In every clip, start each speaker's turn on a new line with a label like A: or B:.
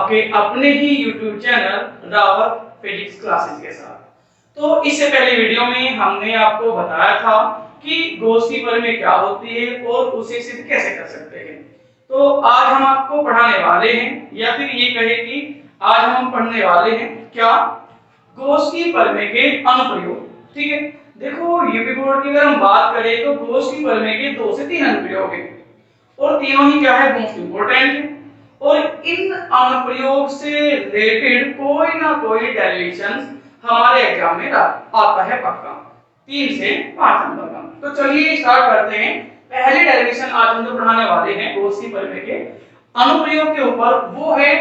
A: आपके अपने ही YouTube channel Rawat physics classes के साथ। तो इससे पहले वीडियो में हमने आपको बताया था कि गॉस की परिमेय क्या होती है और उसे सिद्ध कैसे कर सकते हैं। तो आज हम आपको पढ़ाने वाले हैं, या फिर ये कहें कि आज हम पढ़ने वाले हैं क्या, गॉस की परिमेय के अनुप्रयोग। ठीक है, देखो यूपी बोर्ड की अगर हम बात करें तो गॉस की परिमेय के 2 से 3 अनुप्रयोग हैं और तीनों ही क्या है, मोस्ट इंपोर्टेंट है। और इन अनुप्रयोग से रिलेटेड कोई ना कोई डेरिवेशन हमारे एग्जाम में आता है पक्का, 3 से 5 नंबर का। तो चलिए स्टार्ट करते हैं। पहले डेरिवेशन आज हम जो पढ़ाने वाले हैं गॉस की परिमेय के अनुप्रयोग के ऊपर, वो है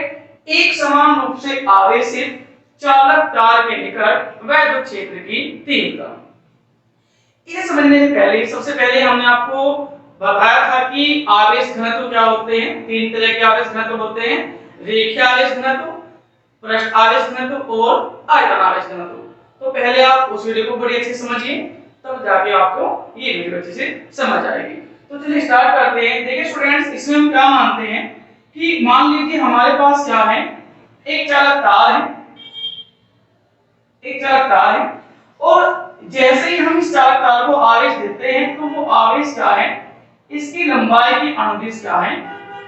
A: एक समान रूप से आवेशित चालक तार के निकट वैद्युत क्षेत्र की तीव्रता। इसे समझने से पहले सबसे पहले हमने आपको बताया था कि आवेश घनत्व क्या होते हैं। 3 तरह के आवेश घनत्व होते हैं, रेखीय आवेश घनत्व, पृष्ठ आवेश घनत्व और आयतन आवेश घनत्व। तो पहले आप उस वीडियो को बड़ी अच्छे से समझिए, तब जाके आपको ये वीडियो अच्छे से समझ आएगी। तो चलिए स्टार्ट करते हैं। देखिए स्टूडेंट्स, इसमें हम क्या मानते हैं कि मान लीजिए हमारे पास क्या है, एक चालक तार है, एक चालक तार है, और जैसे ही हम इस चालक तार को आवेश देते हैं तो वो आवेश क्या है, इसकी लंबाई की अनुदिश क्या है,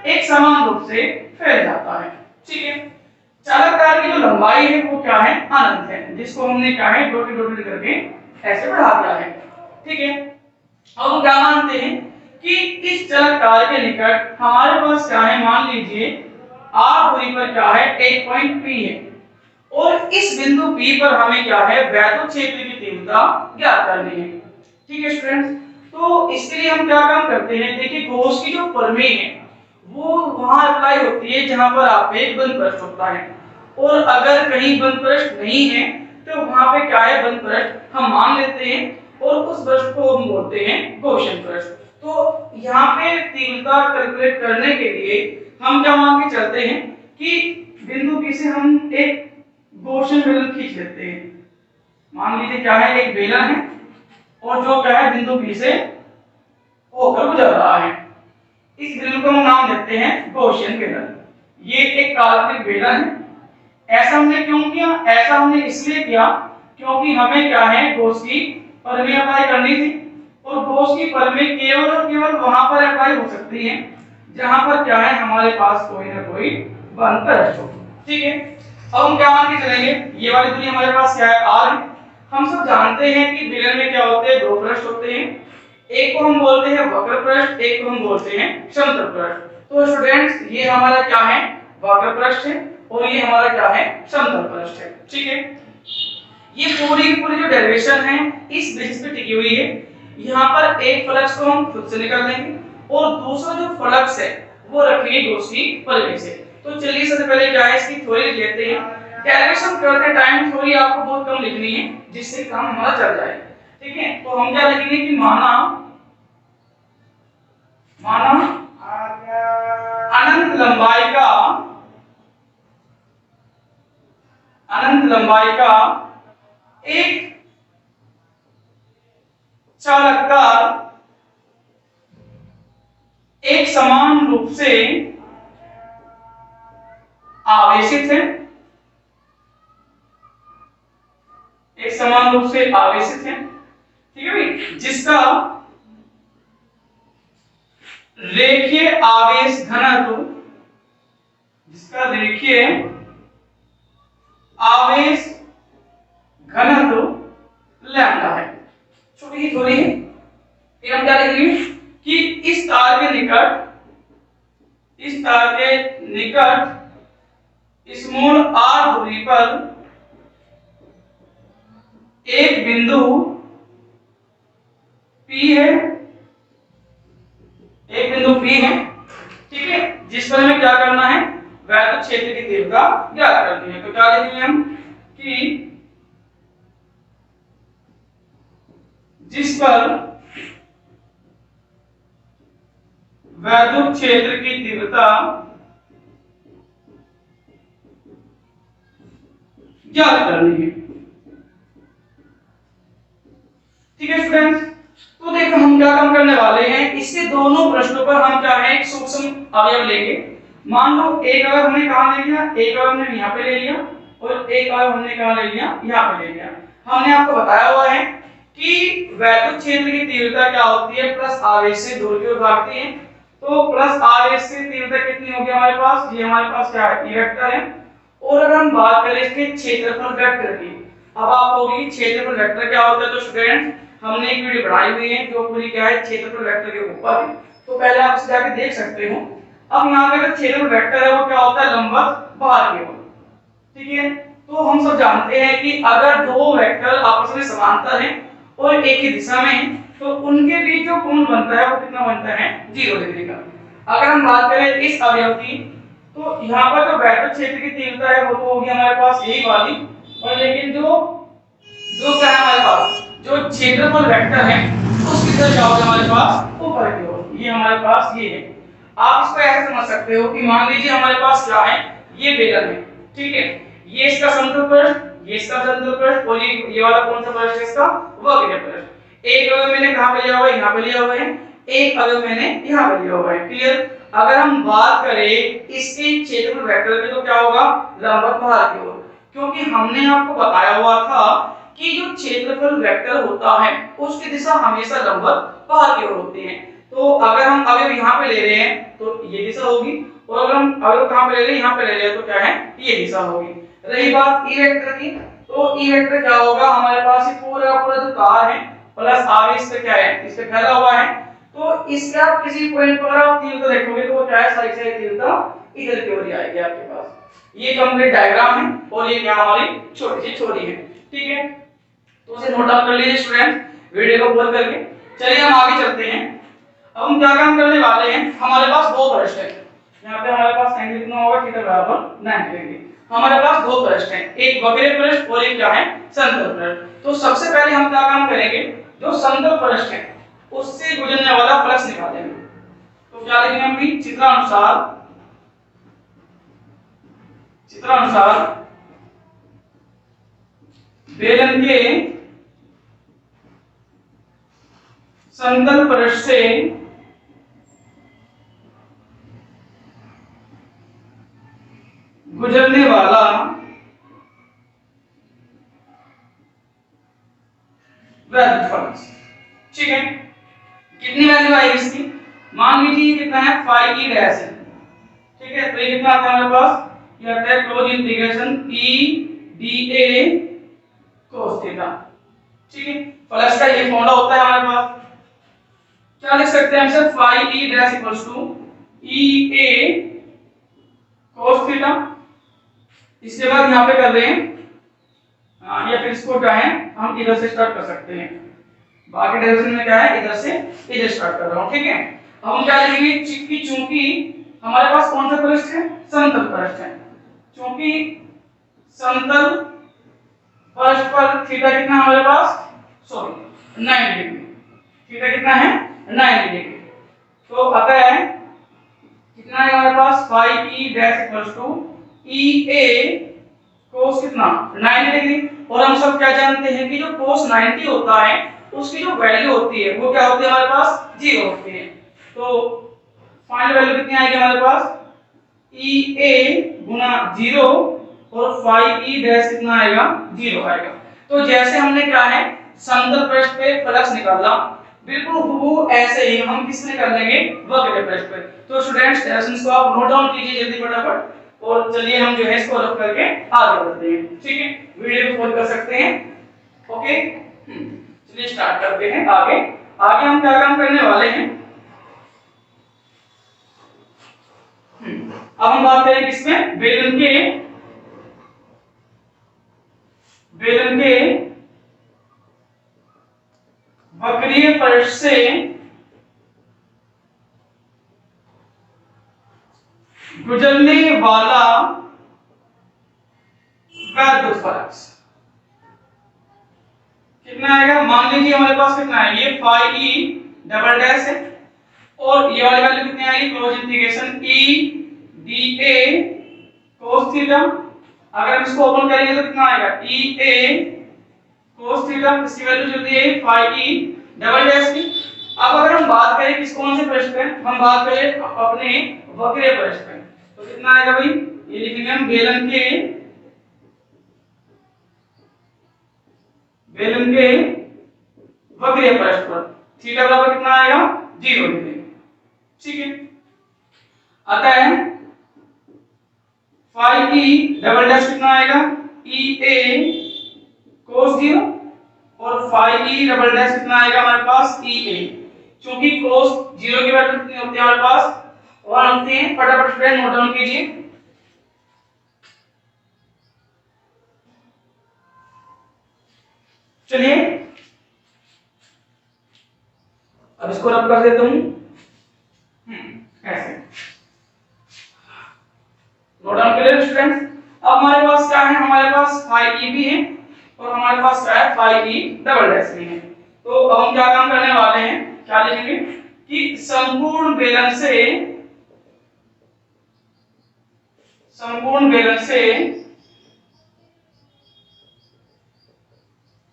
A: एक समान रूप से फैल जाता है। ठीक है, चालक तार की जो लंबाई है वो क्या है, अनंत है, जिसको हमने क्या है डॉटेड डॉटेड करके ऐसे बढ़ा दिया है। ठीक है, अब हम क्या मानते हैं कि इस चालक तार के निकट हमारे पास क्या है, मान लीजिए r दूरी पर क्या है, एक पॉइंट P है, और इस बिंदु P पर हमें क्या है, वैद्युत क्षेत्र की तीव्रता ज्ञात करनी है। ठीक है स्टूडेंट्स, तो इसके लिए हम क्या काम करते हैं, देखिए गॉस की जो परिमेय है वो वहां अप्लाई होती है जहां पर आप एक बंद पृष्ठ होता है, और अगर कहीं बंद पृष्ठ नहीं है तो वहां पे क्या है, बंद पृष्ठ हम मान लेते हैं और उस पृष्ठ को हम बोलते हैं गॉसियन पृष्ठ। तो यहाँ पे तीव्रता कैलकुलेट करने के लिए हम क्या मान के चलते हैं कि बिंदु P से हम एक गॉसियन बेलन खींच लेते हैं। मान लीजिए क्या है, एक बेलन है और जो क्या है बिंदु P से होकर गुजर रहा है, इस बेलन को हम नाम देते हैं गॉसियन बेलन। ये एक काल्पनिक बेलन है। ऐसा हमने क्यों किया, ऐसा हमने इसलिए किया क्योंकि हमें क्या है, गॉस की परिमेय अप्लाई करनी थी, और गॉस की परिमेय केवल और केवल वहां पर अप्लाई हो सकती है जहां पर क्या है, हमारे पास कोई ना कोई बंद पृष्ठ हो। ठीक है, अब हम क्या मान के चलेंगे, ये वाली दूरी हमारे पास क्या है, r है। हम सब जानते हैं कि बेलन में क्या होते हैं, 2 पृष्ठ होते हैं, एक को हम बोलते हैं वक्र पृष्ठ, एक को हम बोलते हैं समतल पृष्ठ। तो स्टूडेंट्स, ये हमारा क्या है, वक्र पृष्ठ है, और ये हमारा क्या है, समतल पृष्ठ है। ठीक है, ये पूरी की पूरी जो डेरिवेशन है इस बेसिस पे टिकी हुई है। यहाँ पर एक फ्लक्स को हम खुद से निकाल देंगे और दूसरा जो फ्लक्स है वो रखेंगे गॉस की परिमेय से। तो चलिए सबसे पहले क्या है, इसकी थ्योरी लेते हैं। डेरिवेशन करते टाइम थ्योरी आपको बहुत कम लिखनी है जिससे काम हमारा चल जाए। ठीक है, तो हम क्या लिखेंगे कि माना अनंत लंबाई का एक चालक तार एक समान रूप से आवेशित है, एक समान रूप से आवेशित है। ठीक है भाई, जिसका रेखीय आवेश घनत्व, जिसका रेखीय आवेश घनत्व लैम्डा है। छोटी ही थोड़ी है। फिर हम क्या लिखेंगे कि इस तार के निकट स्मॉल r दूरी पर एक बिंदु P है, एक बिंदु P है। ठीक है, जिस पर हमें क्या करना है, वैद्युत क्षेत्र की तीव्रता ज्ञात करनी है। तो क्या लिखेंगे हम कि जिस पर वैद्युत क्षेत्र की तीव्रता ज्ञात करनी है। ठीक है स्टूडेंट्स, तो देखो हम क्या काम करने वाले हैं, इसके दोनों प्रश्नों पर हम क्या है, एक सूक्ष्म अवयव लेंगे मान लो एक अवयव हमने कहां ले लिया, एक अवयव हमने यहां पे ले लिया और एक अवयव हमने कहां ले लिया, यहां पे ले लिया। हमने आपको बताया हुआ है कि वैद्युत क्षेत्र की तीव्रता क्या होती है, प्लस आवेश से दूर की ओर भागती है। तो प्लस आवेश से तीव्रता कितनी होगी हमारे पास, ये हमारे पास क्या है, ई वेक्टर है। और अगर हम बात करें इसके क्षेत्रफल वेक्टर की, अब आप होगी क्षेत्रफल वेक्टर क्या होता है। तो स्टूडेंट हमने एक वीडियो बनाई हुई है जो पूरी क्या है, क्षेत्रफल वेक्टर के ऊपर है, तो पहले आप इसे जाके देख सकते हो। अब यहाँ पे जो क्षेत्रफल वेक्टर है वो क्या होता है, लंबवत बाहर की ओर, ठीक है। तो हम सब जानते हैं कि अगर दो वेक्टर आपस में समांतर हैं और एक ही दिशा में हैं, तो उनके बीच जो कोण बनता है वो कितना बनता है, 0 डिग्री का। अगर हम बात करें इस अवयव की, तो यहाँ पर जो वैद्युत क्षेत्र की तीव्रता है वो तो होगी हमारे पास यही वाली, और लेकिन जो जो क्या है हमारे पास, जो क्षेत्रफल वेक्टर है उसकी तरफ जाओगे हमारे पास ऊपर की ओर, ये हमारे पास ये है। आप इसको ऐसे समझ सकते हो कि मान लीजिए हमारे पास क्या है, ये बेलन है, ठीक है, ये इसका समतल पृष्ठ, ये इसका समतल पृष्ठ, और ये वाला कौन सा पृष्ठ है इसका, वक्रीय पृष्ठ। एक अवयव मैंने कहां पे लिया हुआ है, यहां पे लिया हुआ है, एक अवयव मैंने यहां पे लिया हुआ है, क्लियर। अगर हम बात करें इसके क्षेत्रफल वेक्टर की तो क्या होगा, लंबवत बाहर की ओर, क्योंकि हमने आपको बताया हुआ था कि जो क्षेत्रफल वेक्टर होता है उसकी दिशा हमेशा लंबवत बाहर की ओर होती है। तो अगर हम अवयव यहाँ पे ले रहे हैं तो ये दिशा होगी, और अगर हम अवयव कहां पे ले रहे हैं, यहाँ पे ले रहे हैं, तो क्या है, ये दिशा होगी। रही बात ई वेक्टर की, तो ई वेक्टर क्या होगा, हमारे पास ये पूरा पूरा जो तार है प्लस आवेश पे क्या है, इस पे फैला हुआ है, तो इसका आप किसी पॉइंट पर आप तीव्रता देखोगे तो वो क्या है, साइड से तीव्रता इधर की ओर आएगी आपके पास। ये कंप्लीट डायग्राम है और ये क्या हमारी छोटी सी छोरी है, ठीक है। तो उसे नोट डाउन कर लीजिए स्टूडेंट वीडियो को पॉज करके। चलिए हम आगे चलते हैं। अब हम क्या काम करने वाले हैं, हमारे पास दो पृष्ठ है, यहाँ पे हमारे पास एंगल कितना होगा, थीटा बराबर 90 डिग्री। हमारे पास दो पृष्ठ हैं, एक वक्रीय पृष्ठ और एक क्या है, समतल पृष्ठ। तो सबसे पहले हम क्या काम करेंगे, जो समतल पृष्ठ है उससे गुजरने वाला फ्लक्स निकालेंगे। तो क्या लिखेंगे हम भी, चित्रानुसार बेलन के समतल पृष्ठ से गुजरने वाला वैद्युत फ्लक्स, ठीक है। कितनी वैल्यू आएगी इसकी, मान लीजिए कितना है, फाई ई डैश है, ठीक है। तो ये कितना आता है हमारे पास, ये आता है close integration E D A cos theta, ठीक है। फ्लक्स का ये फॉर्मूला होता है हमारे पास, क्या लिख सकते हैं हम sir, phi E dash equals to E A cos theta. इसके बाद यहाँ पे कर रहे हैं या फिर इसको क्या है, हम इधर से स्टार्ट कर सकते हैं, बाकी डायरेक्शन में क्या है, इधर से इधर स्टार्ट कर रहा हूँ, ठीक है। अब हम क्या लिखेंगे, कि चूंकि हमारे पास कौन सा पृष्ठ है, समतल पृष्ठ है, चूंकि समतल पृष्ठ पर थीटा कितना हमारे पास, सॉरी 90 डिग्री, थीटा कितना है, 90 डिग्री। तो आता है कितना है हमारे पास, phi E dash equals to E A cos कितना, 90 डिग्री। और हम सब क्या जानते हैं कि जो cos 90 होता है उसकी जो वैल्यू होती है वो क्या होती है हमारे पास, 0 होती है। तो फाइनल वैल्यू कितनी आएगी हमारे पास, ई ए गुना 0 और फाई ई डैश कितना आएगा, 0 आएगा। तो जैसे हमने क्या है, समतल पृष्ठ पे फ्लक्स निकाला, बिल्कुल हूबहू ऐसे ही हम किस में कर लेंगे, वक्र पृष्ठ पे। तो स्टूडेंट्स डायरेक्शंस को आप नोट डाउन कीजिए जल्दी फटाफट, और चलिए हम जो है इसको रख करके आगे बढ़ते हैं, ठीक है। वीडियो को पॉज कर सकते हैं, ओके। चलिए स्टार्ट करते हैं आगे। आगे हम क्या काम करने वाले हैं, अब हम बात करें किसमें, बेलन के वक्रीय पृष्ठ से गुजरने वाला वैद्युत फ्लक्स कितना आएगा, मान लीजिए हमारे पास कितना है, ये फाई ई डबल डैश है, और ये वाली वैल्यू कितनी आएगी, close integration E D A cos theta. अगर हम इसको ओपन करेंगे तो कितना आएगा, ई ए cos थीटा, इसकी वैल्यू जो दी है फाई ई डबल डैश की। अब अगर हम बात करें किस कौन से पृष्ठ पे, हम बात करें अपने वक्रीय पृष्ठ पे, तो कितना आएगा भाई, ये लिखेंगे हम बेलन के वक्रीय पृष्ठ पर थीटा बराबर कितना आएगा 0 डिग्री। ठीक है, अतः फाई ई डबल डैश कितना आएगा ई ए cos 0 और फाई ई डबल डैश कितना आएगा हमारे पास ई ए। क्योंकि cos 0 की वैल्यू कितनी होती है हमारे पास 1 होती है। फटाफट फ्रेंड नोट डाउन कीजिए। चलिए अब इसको रब कर देता हूं ऐसे। Note down clear students. अब हमारे पास क्या है, हमारे पास फाई ई भी है और हमारे पास क्या है फाई ई डबल डैश भी है। तो अब हम क्या काम करने वाले हैं, क्या लिखेंगे कि संपूर्ण बेलन से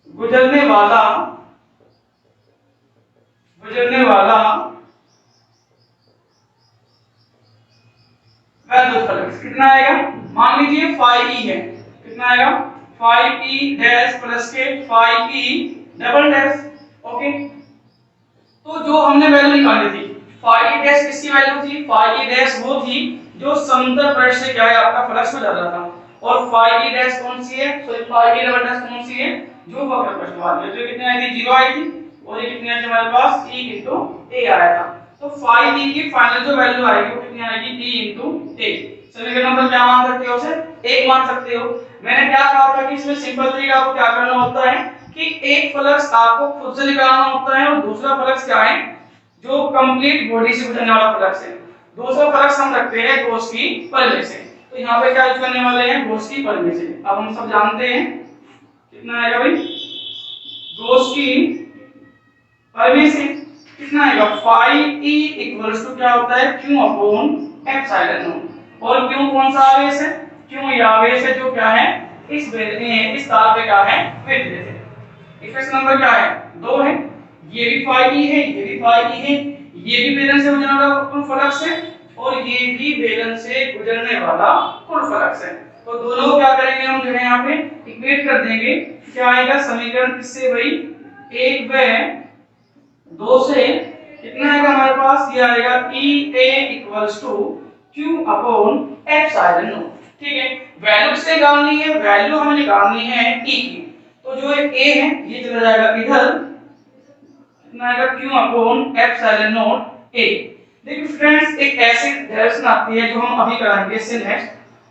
A: गुजरने वाला वैद्युत फ्लक्स कितना आएगा, मान लीजिए फाई ई है, कितना आएगा phi E dash plus K phi E double dash. Okay, तो जो हमने वैल्यू निकाली थी फाई ई डैश किसकी वैल्यू थी, फाई ई डैश वो थी जो समतल पृष्ठ से क्या है आपका फ्लक्स में जा रहा था। और फाई ई डैश कौन सी है, sorry phi E double dash कौन सी है, जो वक्र पृष्ठ वाली है। तो कितनी आई थी 0 आई थी और ये कितनी आई थी हमारे पास e into a आया था। तो फाई e की फाइनल जो वैल्यू आएगी वो कितनी आएगी e into a। समीकरण नंबर क्या मान सकते हो उसे 1 मान सकते हो। मैंने क्या कहा था कि इसमें सिंपल तरीका आपको क्या करना होता है कि एक फ्लक्स आपको खुद से निकालना होता है और दूसरा फ्लक्स क्या है जो कंप्लीट बॉडी से गुजरने वाला फ्लक्स है। दूसरा फ्लक्स हम रखते हैं गॉस की परिधि से। तो यहाँ पे क्या यूज करने वाले हैं गॉस की परिधि से। अब हम सब जानते हैं कितना आएगा भाई गॉस की परिधि से कितना आएगा फाई ई इक्वल्स टू क्या होता है q अपॉन एप्सिलॉन नॉट। और q कौन सा आवेश है, q ये आवेश है जो क्या है इस तार पे क्या है विद्युत है। इक्वेशन नंबर क्या है 2 है। ये भी फाई ई है, ये भी फाई ई है, ये भी बेलन से गुजरने वाला कुल फ्लक्स है और ये भी बेलन से गुजरने वाला कुल फ्लक्स है। तो दोनों क्या करेंगे हम जो है यहाँ पे इक्वेट कर देंगे। क्या आएगा समीकरण किससे भाई 1 व 2 से कितना आएगा हमारे पास, ये आएगा E A equals to Q upon epsilon naught. ठीक है, वैल्यू किससे निकालनी है, वैल्यू हमें निकालनी है E की। तो जो A है ये चला जाएगा इधर, कितना आएगा Q upon epsilon not A। देखिए फ्रेंड्स एक ऐसी डायरेक्शन आती है जो हम अभी कराएंगे इससे नेक्स्ट,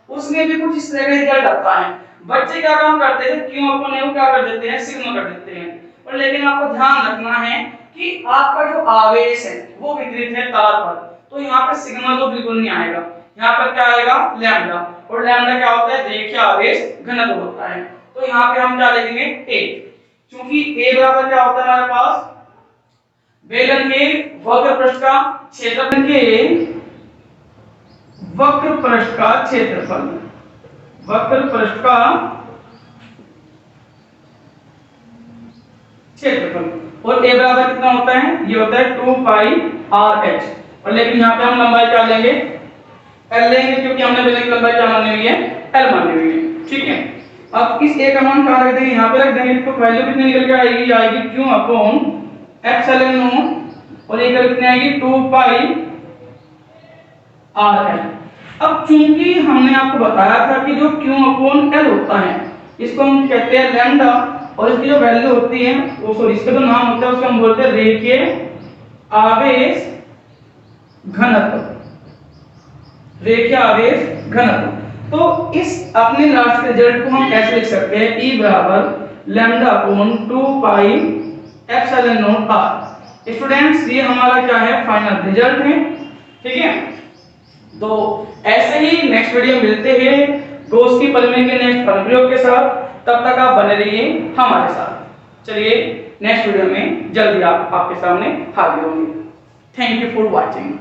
A: उसमें भी कुछ इस तरह का रिजल्ट आता है। बच्चे क्या काम करते हैं Q अपॉन A को क्या कर देते हैं सिग्मा कर देते हैं। और लेकिन आपको ध्यान रखना है कि आपका जो आवेश है वो वितरित है तार पर, तो यहाँ पर सिग्मा तो बिल्कुल नहीं आएगा, यहाँ पर क्या आएगा लैम्डा। और लैम्डा क्या होता है रेखीय आवेश घनत्व होता है। तो यहाँ पे हम क्या लिखेंगे a, क्योंकि a बराबर क्या होता है हमारे पास बेलन के वक्र पृष्ठ का क्षेत्रफल के वक्र पृष्ठ का क्षेत्रफल, वक्र पृष्ठ का क्षेत्रफल। और a बराबर कितना होता है, ये होता है 2 पाई RH। और लेकिन यहाँ पे हम लंबाई क्या लेंगे L लेंगे, क्योंकि हमने बेलन की लंबाई क्या मानी हुई है L मानी हुई है। ठीक है, अब इस a का मान कहाँ रख देंगे, यहाँ पे रख देंगे। तो वैल्यू कितनी निकल के आएगी, आएगी q अपॉन एप्सिलॉन नॉट और ये कितनी आएगी 2 पाई RH। अब चूंकि हमने आपको बताया था कि जो q अपॉन L होता है इसको हम कहते हैं लैम्डा, और इसकी जो वैल्यू होती है वो सॉरी इसका जो नाम होता है उसको हम बोलते हैं रेखीय आवेश घनत्व, रेखीय आवेश घनत्व। तो इस अपने लास्ट रिजल्ट को हम ऐसे लिख सकते हैं E बराबर lambda upon 2 pi epsilon not r। Students ये हमारा क्या है फाइनल रिजल्ट है। ठीक है, तो ऐसे ही नेक्स्ट वीडियो मिलते हैं गॉस की परिमेय के नेक्स्ट अनुप्रयोग के साथ। तब तक आप बने रहिए हमारे साथ। चलिए नेक्स्ट वीडियो में जल्दी आपके सामने हाजिर होंगे। Thank you for watching.